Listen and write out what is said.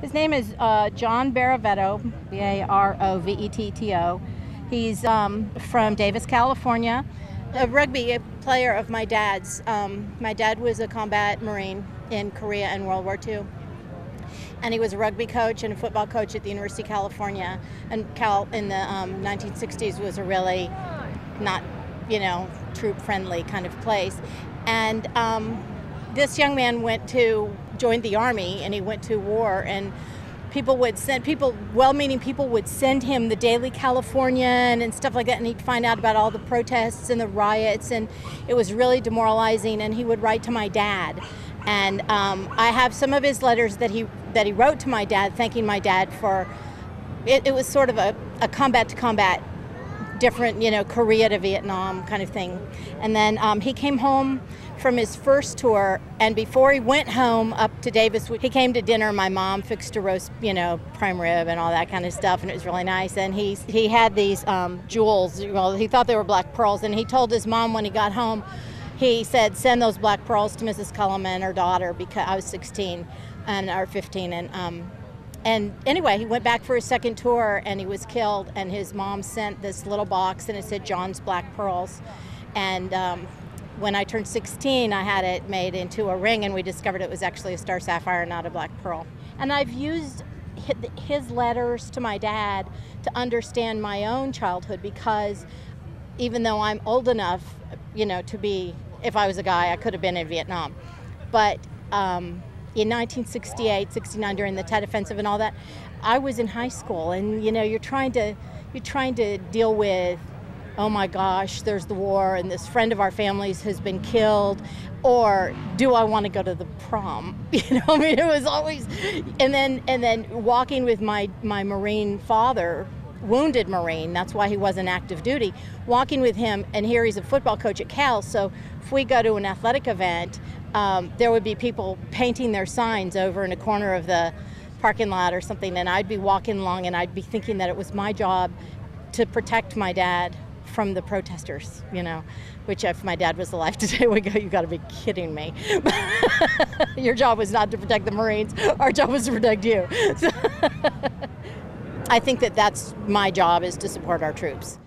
His name is John Baravetto, Barovetto. He's from Davis, California. A rugby player of my dad's. My dad was a combat Marine in Korea in World War II. And he was a rugby coach and a football coach at the University of California. And Cal in the 1960s was a really not, troop-friendly kind of place. And this young man joined the army, and he went to war, and well-meaning people would send him the Daily Californian and stuff like that, and he'd find out about all the protests and the riots, and it was really demoralizing. And he would write to my dad, and I have some of his letters that he wrote to my dad, thanking my dad for it. It was sort of a combat to combat, different, Korea to Vietnam kind of thing. And then he came home from his first tour, and before he went home up to Davis, he came to dinner. My mom fixed a roast, prime rib and all that kind of stuff, and it was really nice. And he had these jewels. Well, he thought they were black pearls, and he told his mom when he got home, he said, "Send those black pearls to Mrs. Culliman, her daughter," because I was 16 or 15, and anyway, he went back for his second tour, and he was killed. And his mom sent this little box, and it said John's Black Pearls. And when I turned 16, I had it made into a ring, and we discovered it was actually a star sapphire, not a black pearl. And I've used his letters to my dad to understand my own childhood, because even though I'm old enough, to be, if I was a guy, I could have been in Vietnam. But in 1968, 69, during the Tet Offensive and all that, I was in high school, and you're trying to deal with, oh my gosh, there's the war, and this friend of our family's has been killed, or do I want to go to the prom? It was always, and then walking with my Marine father, wounded Marine, that's why he wasn't active duty, walking with him, and here he's a football coach at Cal, so if we go to an athletic event, there would be people painting their signs over in a corner of the parking lot or something, and I'd be walking along, and I'd be thinking that it was my job to protect my dad from the protesters, which if my dad was alive today would go, "You got to be kidding me." Your job was not to protect the Marines, our job was to protect you. So I think that that's my job, is to support our troops.